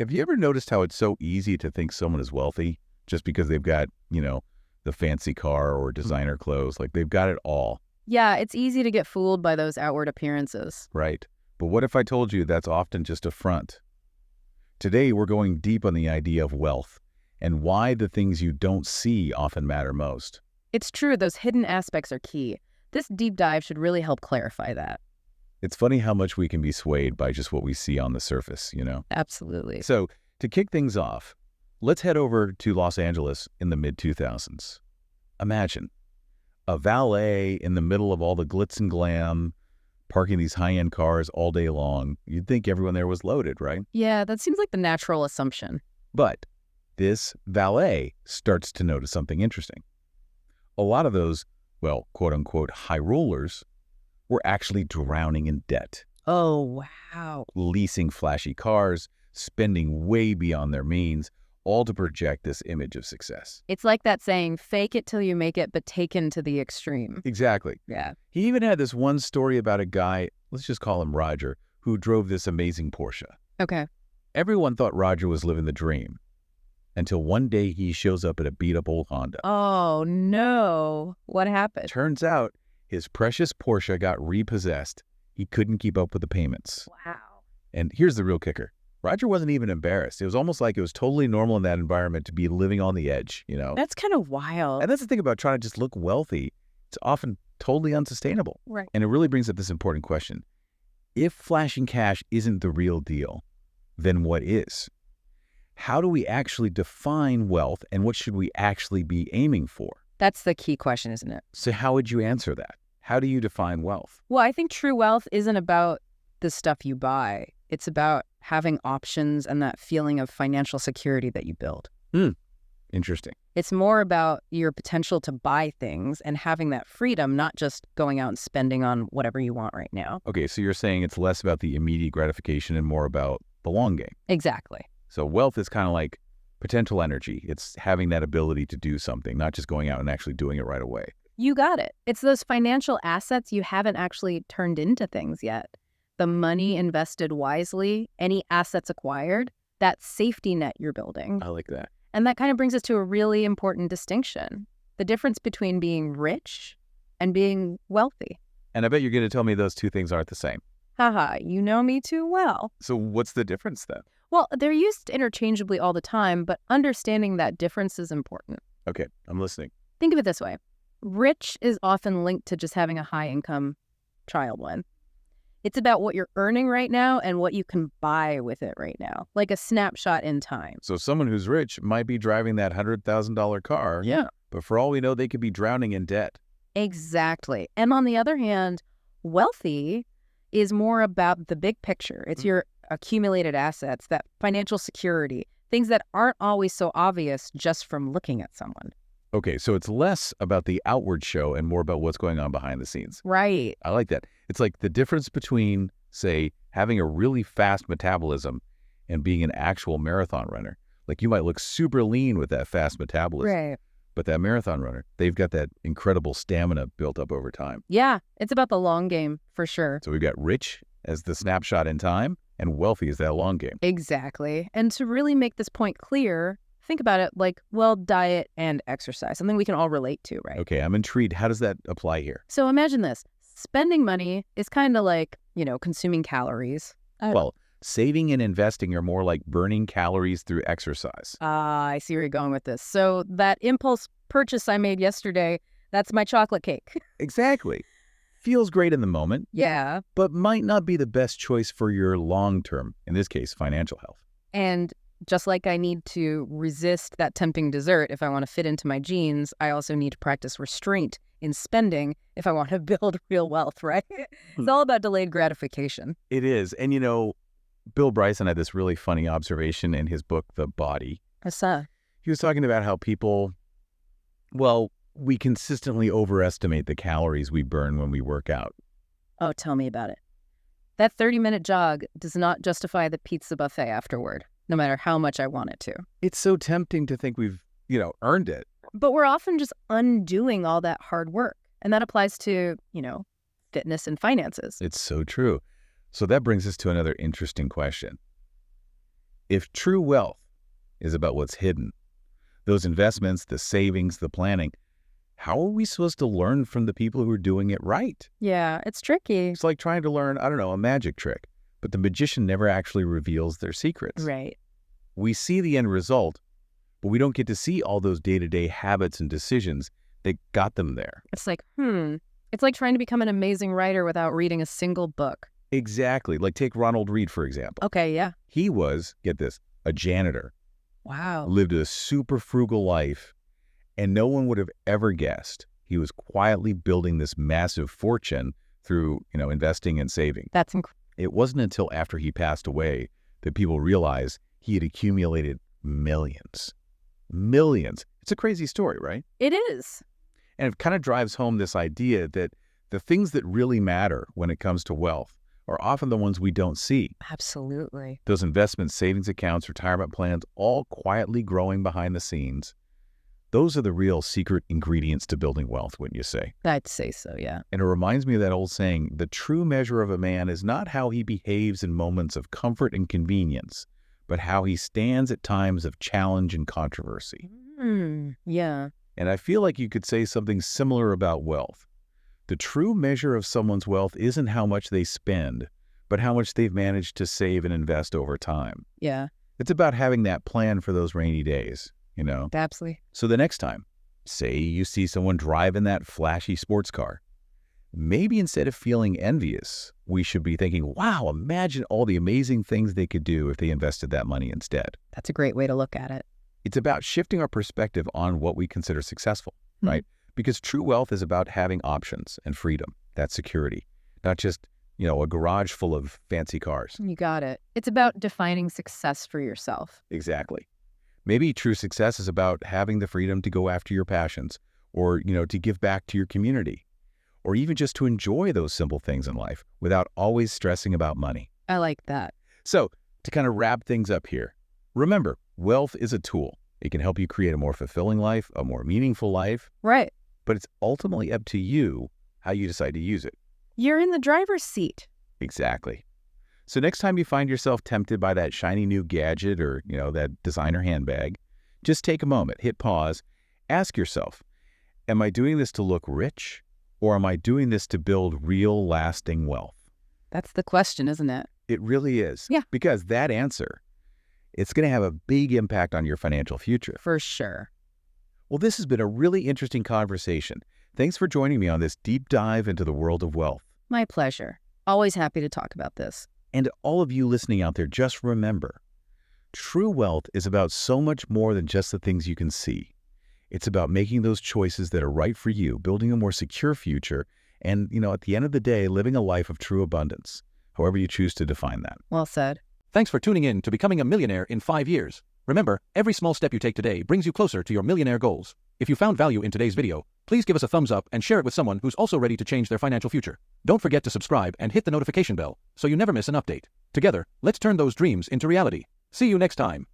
Have you ever noticed how it's so easy to think someone is wealthy just because they've got, the fancy car or designer clothes? Like they've got it all, Yeah, it's easy to get fooled by those outward appearances. right? But what if I told you that's often just a front? Today, we're going deep on the idea of wealth and why the things you don't see often matter most. It's true, those hidden aspects are key. This deep dive should really help clarify that. It's funny how much we can be swayed by just what we see on the surface. Absolutely. So, to kick things off, let's head over to Los Angeles in the mid-2000s. Imagine a valet in the middle of all the glitz and glam, parking these high-end cars all day long. You'd think everyone there was loaded, right? Yeah, that seems like the natural assumption. But this valet starts to notice something interesting. A lot of those, well, quote-unquote high rollers were actually drowning in debt, Oh, wow. leasing flashy cars, spending way beyond their means, all to project this image of success. It's like that saying, fake it till you make it, but taken to the extreme. Exactly. Yeah. He even had this one story about a guy, let's just call him Roger, who drove this amazing Porsche. Okay. Everyone thought Roger was living the dream until one day he shows up at a beat-up old Honda. Oh, no. What happened? Turns out his precious Porsche got repossessed. He couldn't keep up with the payments. Wow. And here's the real kicker. Roger wasn't even embarrassed. It was almost like it was totally normal in that environment to be living on the edge. That's kind of wild. And that's the thing about trying to just look wealthy. It's often totally unsustainable. Right. And it really brings up this important question. If flashing cash isn't the real deal, then what is? How do we actually define wealth, and what should we actually be aiming for? That's the key question, isn't it? So how would you answer that? How do you define wealth? Well, I think true wealth isn't about the stuff you buy. It's about having options and that feeling of financial security that you build. Interesting. It's more about your potential to buy things and having that freedom, not just going out and spending on whatever you want right now. Okay, so you're saying it's less about the immediate gratification and more about the long game. Exactly. So wealth is kind of like potential energy. It's having that ability to do something, not just going out and actually doing it right away. You got it. It's those financial assets you haven't actually turned into things yet. The money invested wisely, any assets acquired, that safety net you're building. I like that. And that kind of brings us to a really important distinction. The difference between being rich and being wealthy. And I bet you're going to tell me those two things aren't the same. Haha, you know me too well. So what's the difference then? Well, they're used interchangeably all the time, but understanding that difference is important. Okay, I'm listening. Think of it this way. Rich is often linked to just having a high income child one. It's about what you're earning right now and what you can buy with it right now, like a snapshot in time. So someone who's rich might be driving that $100,000 car. Yeah. But for all we know, they could be drowning in debt. Exactly. And on the other hand, wealthy is more about the big picture. It's your accumulated assets, that financial security, things that aren't always so obvious just from looking at someone. Okay, so it's less about the outward show and more about what's going on behind the scenes. Right. I like that. It's like the difference between, say, having a really fast metabolism and being an actual marathon runner. Like you might look super lean with that fast metabolism, Right. but that marathon runner, they've got that incredible stamina built up over time. Yeah, it's about the long game for sure. So we've got rich as the snapshot in time and wealthy as that long game. Exactly. And to really make this point clear, think about it like, well, diet and exercise, something we can all relate to, right? Okay, I'm intrigued. How does that apply here? So imagine this. Spending money is kind of like, consuming calories. Well, saving and investing are more like burning calories through exercise. I see where you're going with this. So that impulse purchase I made yesterday, that's my chocolate cake. Exactly. Feels great in the moment, Yeah. but might not be the best choice for your long-term, in this case, financial health. And just like I need to resist that tempting dessert if I want to fit into my jeans, I also need to practice restraint in spending if I want to build real wealth, right? It's all about delayed gratification. It is. And Bill Bryson had this really funny observation in his book, The Body. He was talking about how people, we consistently overestimate the calories we burn when we work out. Oh, tell me about it. That 30-minute jog does not justify the pizza buffet afterward, no matter how much I want it to. It's so tempting to think we've, earned it. But we're often just undoing all that hard work. And that applies to, fitness and finances. It's so true. So that brings us to another interesting question. If true wealth is about what's hidden, those investments, the savings, the planning, how are we supposed to learn from the people who are doing it right? Yeah, it's tricky. It's like trying to learn, I don't know, a magic trick, but the magician never actually reveals their secrets. Right. We see the end result, but we don't get to see all those day-to-day habits and decisions that got them there. It's like, It's like trying to become an amazing writer without reading a single book. Exactly. Like take Ronald Reed, for example. Okay, yeah. He was, get this, a janitor, Wow. lived a super frugal life, and no one would have ever guessed he was quietly building this massive fortune through, investing and saving. That's incredible. It wasn't until after he passed away that people realized he had accumulated millions. Millions. It's a crazy story, right? It is. And it kind of drives home this idea that the things that really matter when it comes to wealth are often the ones we don't see. Absolutely. Those investments, savings accounts, retirement plans, all quietly growing behind the scenes. Those are the real secret ingredients to building wealth, wouldn't you say? I'd say so, yeah. And it reminds me of that old saying, the true measure of a man is not how he behaves in moments of comfort and convenience, but how he stands at times of challenge and controversy. Yeah. And I feel like you could say something similar about wealth. The true measure of someone's wealth isn't how much they spend, but how much they've managed to save and invest over time. Yeah. It's about having that plan for those rainy days, Absolutely. So the next time, say you see someone driving that flashy sports car, maybe instead of feeling envious, we should be thinking, wow, imagine all the amazing things they could do if they invested that money instead. That's a great way to look at it. It's about shifting our perspective on what we consider successful, right? Because true wealth is about having options and freedom, that security, not just, a garage full of fancy cars. You got it. It's about defining success for yourself. Exactly. Maybe true success is about having the freedom to go after your passions or, to give back to your community or even just to enjoy those simple things in life without always stressing about money. I like that. So to kind of wrap things up here, remember, wealth is a tool. It can help you create a more fulfilling life, a more meaningful life. Right. But it's ultimately up to you how you decide to use it. You're in the driver's seat. Exactly. So next time you find yourself tempted by that shiny new gadget or, that designer handbag, just take a moment, hit pause, ask yourself, am I doing this to look rich or am I doing this to build real lasting wealth? That's the question, isn't it? It really is. Yeah. Because that answer, it's going to have a big impact on your financial future. For sure. Well, this has been a really interesting conversation. Thanks for joining me on this deep dive into the world of wealth. My pleasure. Always happy to talk about this. And all of you listening out there, just remember, true wealth is about so much more than just the things you can see. It's about making those choices that are right for you, building a more secure future, and, at the end of the day, living a life of true abundance, however you choose to define that. Well said. Thanks for tuning in to Becoming a Millionaire in 5 years. Remember, every small step you take today brings you closer to your millionaire goals. If you found value in today's video, please give us a thumbs up and share it with someone who's also ready to change their financial future. Don't forget to subscribe and hit the notification bell so you never miss an update. Together, let's turn those dreams into reality. See you next time.